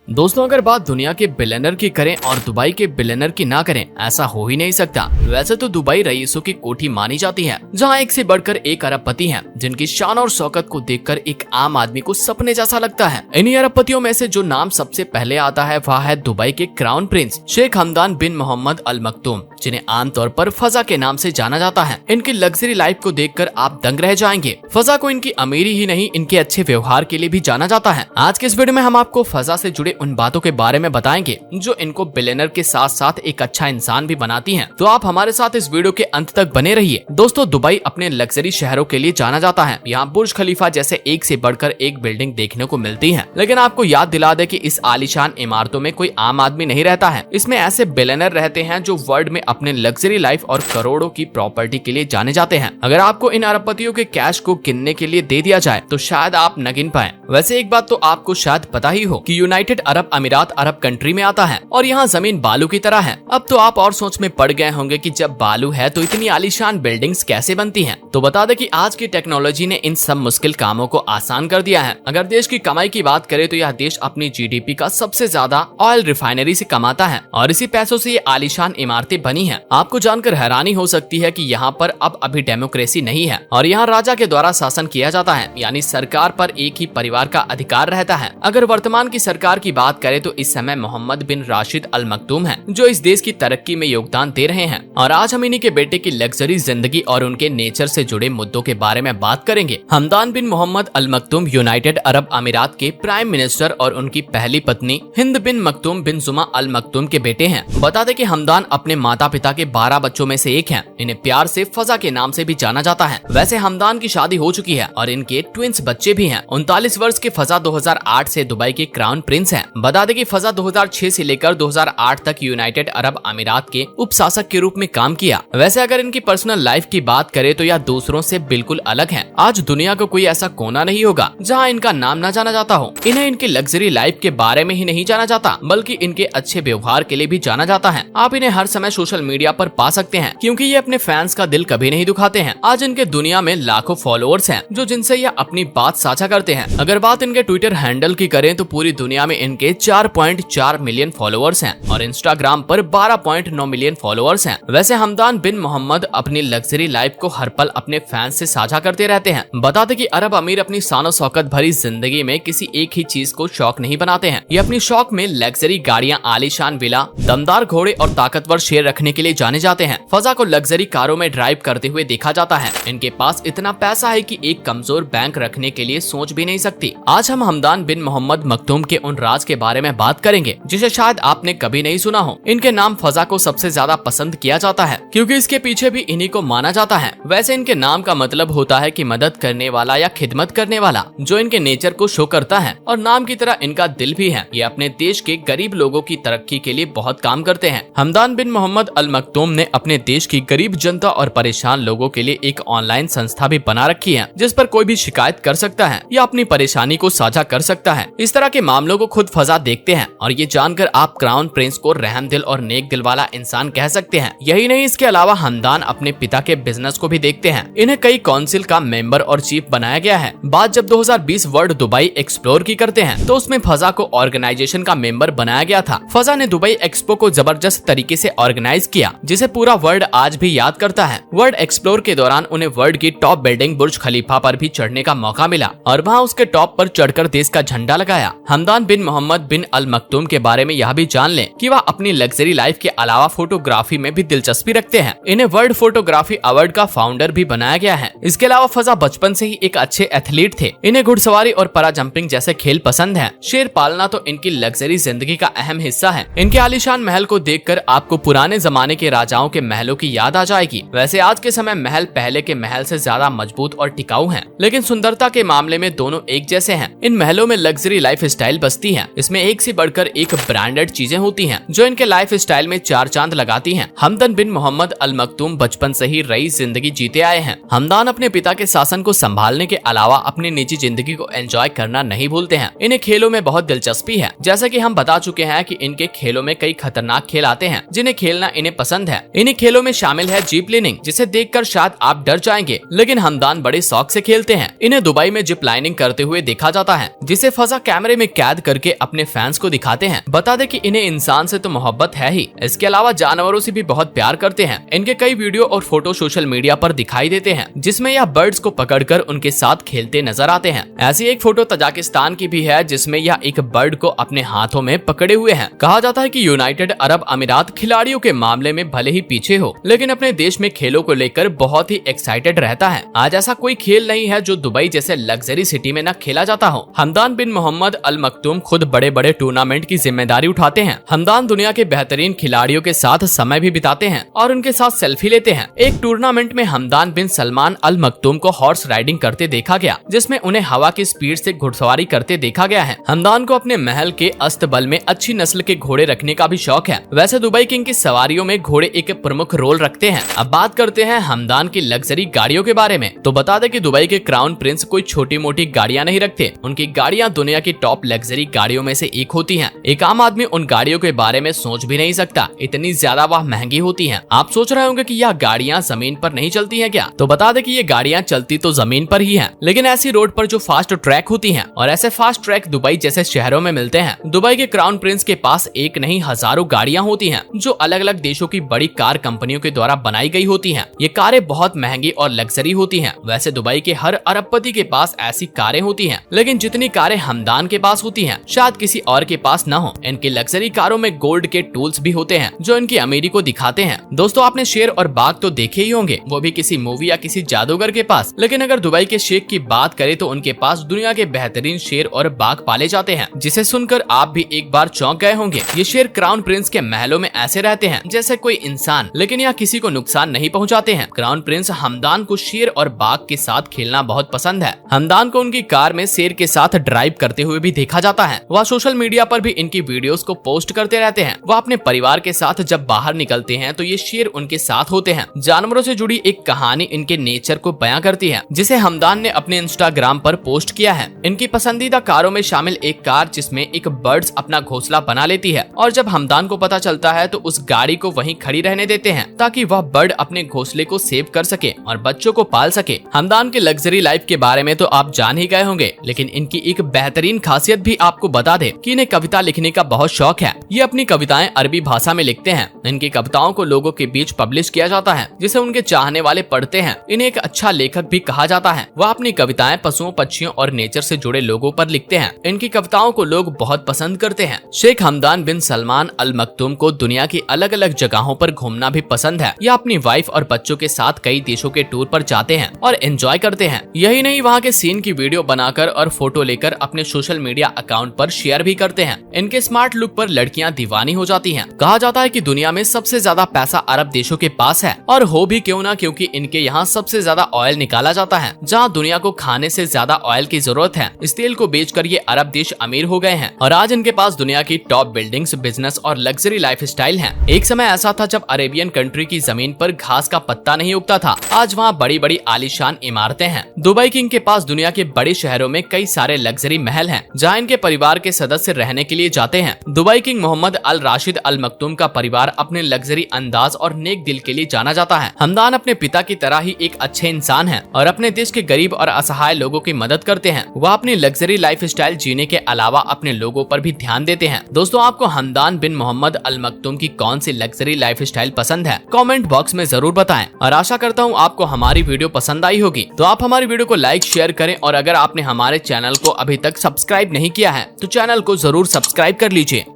दोस्तों, अगर बात दुनिया के बिलियनर की करें और दुबई के बिलियनर की ना करें, ऐसा हो ही नहीं सकता। वैसे तो दुबई रईसों की कोठी मानी जाती है, जहां एक से बढ़कर एक अरबपति हैं, जिनकी शान और शौकत को देखकर एक आम आदमी को सपने जैसा लगता है। इन्हीं अरबपतियों में से जो नाम सबसे पहले आता है वह है दुबई के क्राउन प्रिंस शेख हमदान बिन मोहम्मद अल मक्तूम, जिन्हें आमतौर पर फजा के नाम से जाना जाता है। इनकी लग्जरी लाइफ को देखकर आप दंग रह जाएंगे। फजा को इनकी अमीरी ही नहीं, इनके अच्छे व्यवहार के लिए भी जाना जाता है। आज के इस वीडियो में हम आपको फजा से जुड़े उन बातों के बारे में बताएंगे जो इनको बिलियनर के साथ साथ एक अच्छा इंसान भी बनाती हैं। तो आप हमारे साथ इस वीडियो के अंत तक बने रहिए। दोस्तों, दुबई अपने लग्जरी शहरों के लिए जाना जाता है। यहाँ बुर्ज खलीफा जैसे एक से बढ़कर एक बिल्डिंग देखने को मिलती है, लेकिन आपको याद दिला दे कि इस आलीशान इमारतों में कोई आम आदमी नहीं रहता है। इसमें ऐसे बिलियनर रहते हैं जो वर्ल्ड में अपने लग्जरी लाइफ और करोड़ों की प्रॉपर्टी के लिए जाने जाते हैं। अगर आपको इन अरबपतियों के कैश को गिनने के लिए दे दिया जाए तो शायद आप न गिन पाए। वैसे एक बात तो आपको शायद पता ही हो कि यूनाइटेड अरब अमीरात अरब कंट्री में आता है और यहाँ जमीन बालू की तरह है। अब तो आप और सोच में पड़ गए होंगे कि जब बालू है तो इतनी आलीशान बिल्डिंग्स कैसे बनती हैं। तो बता दें कि आज की टेक्नोलॉजी ने इन सब मुश्किल कामों को आसान कर दिया है। अगर देश की कमाई की बात करें तो यह देश अपनी जीडीपी का सबसे ज्यादा ऑयल रिफाइनरी से कमाता है और इसी पैसों से ये आलीशान इमारतें बनी हैं। आपको जानकर हैरानी हो सकती है कि यहाँ पर अब अभी डेमोक्रेसी नहीं है और यहाँ राजा के द्वारा शासन किया जाता है, यानी सरकार पर एक ही परिवार का अधिकार रहता है। अगर वर्तमान की सरकार की बात करें तो इस समय मोहम्मद बिन राशिद अल मक्तूम हैं, जो इस देश की तरक्की में योगदान दे रहे हैं। और आज हम इन्हीं के बेटे की लग्जरी जिंदगी और उनके नेचर से जुड़े मुद्दों के बारे में बात करेंगे। हमदान बिन मोहम्मद अल मक्तूम यूनाइटेड अरब अमीरात के प्राइम मिनिस्टर और उनकी पहली पत्नी हिंद बिन मक्तूम बिन जुमा अल मक्तूम के बेटे हैं। बता दें कि हमदान अपने माता पिता के 12 बच्चों में से एक हैं। इन्हें प्यार से फजा के नाम से भी जाना जाता है। वैसे हमदान की शादी हो चुकी है और इनके ट्विंस बच्चे भी हैं। 39 वर्ष के फजा 2008 से दुबई के क्राउन प्रिंस हैं। बता दें कि फजा 2006 से लेकर 2008 तक यूनाइटेड अरब अमीरात के उपशासक के रूप में काम किया। वैसे अगर इनकी पर्सनल लाइफ की बात करें तो यह दूसरों से बिल्कुल अलग है। आज दुनिया का कोई ऐसा कोना नहीं होगा जहां इनका नाम न जाना जाता हो। इन्हें इनकी लग्जरी लाइफ के बारे में ही नहीं जाना जाता, बल्कि इनके अच्छे व्यवहार के लिए भी जाना जाता है। आप इन्हें हर समय सोशल मीडिया पर पा सकते हैं, क्योंकि ये अपने फैंस का दिल कभी नहीं दुखाते हैं। आज इनके दुनिया में लाखों फॉलोअर्स हैं, जो जिनसे ये अपनी बात साझा करते हैं। अगर बात इनके ट्विटर हैंडल की करें तो पूरी दुनिया में इनके 4.4 मिलियन फॉलोअर्स हैं और इंस्टाग्राम पर 12.9 मिलियन फॉलोअर्स हैं। वैसे हमदान बिन मोहम्मद अपनी लग्जरी लाइफ को हर पल अपने फैंस से साझा करते रहते हैं। बताते कि अरब अमीर अपनी शान और शौकत भरी जिंदगी में किसी एक ही चीज को शौक नहीं बनाते हैं। ये अपनी शौक में लग्जरी गाड़ियां, आलीशान विला, दमदार घोड़े और ताकतवर शेर रखने के लिए जाने जाते हैं। फजा को लग्जरी कारों में ड्राइव करते हुए देखा जाता है। इनके पास इतना पैसा है कि एक कमजोर बैंक रखने के लिए सोच भी नहीं सकती। आज हम हमदान बिन मोहम्मद मक्तूम के उन राज के बारे में बात करेंगे जिसे शायद आपने कभी नहीं सुना हो। इनके नाम फजा को सबसे ज्यादा पसंद किया जाता है, क्योंकि इसके पीछे भी इन्हीं को माना जाता है। वैसे इनके नाम का मतलब होता है कि मदद करने वाला या खिदमत करने वाला, जो इनके नेचर को शो करता है। और नाम की तरह इनका दिल भी है। ये अपने देश के गरीब लोगों की तरक्की के लिए बहुत काम करते हैं। हमदान बिन मोहम्मद अल मक्तूम ने अपने देश की गरीब जनता और परेशान लोगों के लिए एक ऑनलाइन संस्था भी बना रखी है, जिस पर कोई भी शिकायत कर सकता है या अपनी परेशानी को साझा कर सकता है। इस तरह के मामलों को खुद फजा देखते हैं और ये जानकर आप क्राउन प्रिंस को रहम दिल और नेक दिल वाला इंसान कह सकते हैं। यही नहीं, इसके अलावा हमदान अपने पिता के बिजनेस को भी देखते हैं। इन्हें कई काउंसिल का मेंबर और चीफ बनाया गया है। बात जब 2020 वर्ल्ड दुबई एक्सप्लोर की करते हैं तो उसमें फजा को ऑर्गेनाइजेशन का मेंबर बनाया गया था। फजा ने दुबई एक्सपो को जबरदस्त तरीके से ऑर्गेनाइज किया, जिसे पूरा वर्ल्ड आज भी याद करता है। वर्ल्ड एक्सप्लोर के दौरान उन्हें वर्ल्ड की टॉप बिल्डिंग बुर्ज खलीफा पर भी चढ़ने का मौका मिला और वहाँ उसके टॉप पर चढ़कर देश का झंडा लगाया। हमदान बिन मोहम्मद बिन अल मक्तूम के बारे में यह भी जान लें कि वह अपनी लग्जरी लाइफ के अलावा फोटोग्राफी में भी दिलचस्पी रखते हैं। इन्हें वर्ल्ड फोटोग्राफी अवार्ड का फाउंडर भी बनाया गया है। इसके अलावा फजा बचपन से ही एक अच्छे एथलीट थे। इन्हें घुड़सवारी और पैरा जंपिंग जैसे खेल पसंद हैं। शेर पालना तो इनकी लग्जरी जिंदगी का अहम हिस्सा है। इनके आलीशान महल को देखकर आपको पुराने जमाने के राजाओं के महलों की याद आ जाएगी। वैसे आज के समय महल पहले के महल से ज्यादा मजबूत और टिकाऊ हैं, लेकिन सुंदरता के मामले में दोनों एक जैसे हैं। इन महलों में लग्जरी लाइफ स्टाइल बसती है। इसमें एक से बढ़कर एक ब्रांडेड चीजें होती हैं, जो इनके लाइफ स्टाइल में चार चांद लगाती हैं। हमदान बिन मोहम्मद अल मक्तूम बचपन से ही रईस जिंदगी जीते आए हैं। हमदान अपने पिता के शासन को संभालने के अलावा अपनी निजी जिंदगी को एंजॉय करना नहीं भूलते हैं। इन्हें खेलों में बहुत दिलचस्पी है। जैसा कि हम बता चुके हैं कि इनके खेलों में कई खतरनाक खेल आते हैं, जिन्हें खेलना इन्हें पसंद है। इन्हीं खेलों में शामिल है जिप लाइनिंग, जिसे देखकर शायद आप डर जाएंगे, लेकिन हमदान बड़े शौक से खेलते हैं। इन्हें दुबई में जिप लाइनिंग करते हुए देखा जाता है, जिसे फजा कैमरे में कैद करके अपने फैंस को दिखाते हैं। बता दें कि इन्हें इंसान से तो मोहब्बत है ही, इसके अलावा जानवरों से भी बहुत प्यार करते हैं। इनके कई वीडियो और फोटो सोशल मीडिया पर दिखाई देते हैं, जिसमें यह बर्ड्स को पकड़कर उनके साथ खेलते नजर आते हैं। ऐसी एक फोटो तजाकिस्तान की भी है, जिसमें यह एक बर्ड को अपने हाथों में पकड़े हुए हैं। कहा जाता है कि यूनाइटेड अरब अमीरात खिलाड़ियों के मामले में भले ही पीछे हो, लेकिन अपने देश में खेलों को लेकर बहुत ही एक्साइटेड रहता है। आज ऐसा कोई खेल नहीं है जो दुबई जैसे लग्जरी सिटी में न खेला जाता हो। हमदान बिन मोहम्मद अल मक्तूम खुद बड़े बड़े टूर्नामेंट की जिम्मेदारी उठाते हैं। हमदान दुनिया के बेहतरीन खिलाड़ियों के साथ समय भी बिताते हैं और उनके साथ सेल्फी लेते हैं। एक टूर्नामेंट में हमदान बिन सलमान अल मक्तूम को हॉर्स राइडिंग करते देखा गया, जिसमें उन्हें हवा की स्पीड से घुड़सवारी करते देखा गया है। हमदान को अपने महल के अस्तबल में अच्छी नस्ल के घोड़े रखने का भी शौक है। वैसे दुबई किंग की सवारियों में घोड़े एक प्रमुख रोल रखते हैं। अब बात करते हैं हमदान की लग्जरी गाड़ियों के बारे में। तो बता दें कि दुबई के क्राउन प्रिंस कोई छोटी मोटी गाड़ियां नहीं रखते। उनकी गाड़ियां दुनिया की टॉप लग्जरी गाड़ियों में से एक होती हैं। एक आम आदमी उन गाड़ियों के बारे में सोच भी नहीं सकता, इतनी ज्यादा वह महंगी होती हैं। आप सोच रहे होंगे कि यह गाड़ियां जमीन पर नहीं चलती हैं क्या? तो बता दें कि ये गाड़ियां चलती तो जमीन पर ही हैं, लेकिन ऐसी रोड पर जो फास्ट ट्रैक होती हैं, और ऐसे फास्ट ट्रैक दुबई जैसे शहरों में मिलते हैं। दुबई के क्राउन प्रिंस के पास एक नहीं हजारों गाड़ियां होती हैं, जो अलग अलग देशों की बड़ी कार कंपनियों के द्वारा बनाई गई होती हैं। ये कारें बहुत महंगी और लग्जरी होती हैं। वैसे दुबई के हर अरबपति के पास ऐसी कारें होती हैं, लेकिन जितनी कारें हमदान के पास होती हैं, शायद किसी और के पास न हो। इनकी लग्जरी कारों में गोल्ड के टूल्स भी होते हैं, जो इनकी अमीरी को दिखाते हैं। दोस्तों, आपने शेर और बाघ तो देखे ही होंगे, वो भी किसी मूवी या किसी जादूगर के पास। लेकिन अगर दुबई के शेख की बात करें तो उनके पास दुनिया के बेहतरीन शेर और बाघ पाले जाते हैं, जिसे सुनकर आप भी एक बार चौंक गए होंगे। ये शेर क्राउन प्रिंस के महलों में ऐसे रहते हैं जैसे कोई इंसान, लेकिन यह किसी को नुकसान नहीं पहुंचाते हैं। क्राउन प्रिंस हमदान को शेर और बाघ के साथ खेलना बहुत पसंद है। हमदान को उनकी कार में शेर के साथ ड्राइव करते हुए भी देखा जाता है। वह सोशल मीडिया पर भी इनकी वीडियोस को पोस्ट करते रहते हैं। वह अपने परिवार के साथ जब बाहर निकलते हैं तो ये शेर उनके साथ होते हैं। जानवरों से जुड़ी एक कहानी इनके नेचर को बयां करती है, जिसे हमदान ने अपने इंस्टाग्राम पर पोस्ट किया है। इनकी पसंदीदा कारों में शामिल एक कार जिसमें एक बर्ड्स अपना घोंसला बना लेती है, और जब हमदान को पता चलता है तो उस गाड़ी को वहीं खड़ी रहने देते हैं, ताकि वह बर्ड अपने घोंसले को सेव कर सके और बच्चों को पाल सके। हमदान के लग्जरी लाइफ के बारे में तो आप जान ही गए होंगे, लेकिन इनकी एक बेहतरीन खासियत भी आपको बता दे कि इन्हें कविता लिखने का बहुत शौक है। ये अपनी कविताएं अरबी भाषा में लिखते हैं। इनकी कविताओं को लोगों के बीच पब्लिश किया जाता है, जिसे उनके चाहने वाले पढ़ते हैं। इन्हें एक अच्छा लेखक भी कहा जाता है। वह अपनी कविताएं पशुओं, पक्षियों और नेचर से जुड़े लोगों पर लिखते हैं। इनकी कविताओं को लोग बहुत पसंद करते हैं। शेख हमदान बिन सलमान अल मक्तूम को दुनिया की अलग अलग जगहों पर घूमना भी पसंद है। यह अपनी वाइफ और बच्चों के साथ कई देशों के टूर पर जाते हैं और एंजॉय करते हैं। यही नहीं, वहाँ के सीन की वीडियो बनाकर और फोटो लेकर अपने सोशल मीडिया अकाउंट पर शेयर भी करते हैं। इनके स्मार्ट लुक पर लड़कियां दीवानी हो जाती हैं। कहा जाता है कि दुनिया में सबसे ज्यादा पैसा अरब देशों के पास है, और हो भी क्यों ना, क्योंकि इनके यहाँ सबसे ज्यादा ऑयल निकाला जाता है। जहाँ दुनिया को खाने से ज्यादा ऑयल की जरूरत है, इस तेल को बेचकर ये अरब देश अमीर हो गए हैं, और आज इनके पास दुनिया की टॉप बिल्डिंग्स, बिजनेस और लग्जरी लाइफस्टाइल है। एक समय ऐसा था जब अरेबियन कंट्री की जमीन पर घास का पत्ता नहीं उगता था। आज वहाँ बड़ी बड़ी आलीशान इमारतें हैं। दुबई किंग के पास दुनिया के बड़े शहरों में कई सारे लग्जरी महल हैं, जहाँ इनके परिवार के सदस्य रहने के लिए जाते हैं। दुबई किंग मोहम्मद अल राशिद अल मक्तूम का परिवार अपने लग्जरी अंदाज और नेक दिल के लिए जाना जाता है। हमदान अपने पिता की तरह ही एक अच्छे इंसान हैं और अपने देश के गरीब और असहाय लोगों की मदद करते हैं। वह अपनी लग्जरी लाइफस्टाइल जीने के अलावा अपने लोगों पर भी ध्यान देते हैं। दोस्तों, आपको हमदान बिन मोहम्मद अल मक्तूम की कौन सी लग्जरी लाइफस्टाइल पसंद है? कमेंट बॉक्स में जरूर बताएं, और आशा करता हूँ आपको हमारी वीडियो पसंद आई होगी। तो आप हमारी वीडियो को लाइक, शेयर करें, और अगर आपने हमारे चैनल को अभी तक सब्सक्राइब नहीं किया है तो चैनल को जरूर सब्सक्राइब कर लीजिए।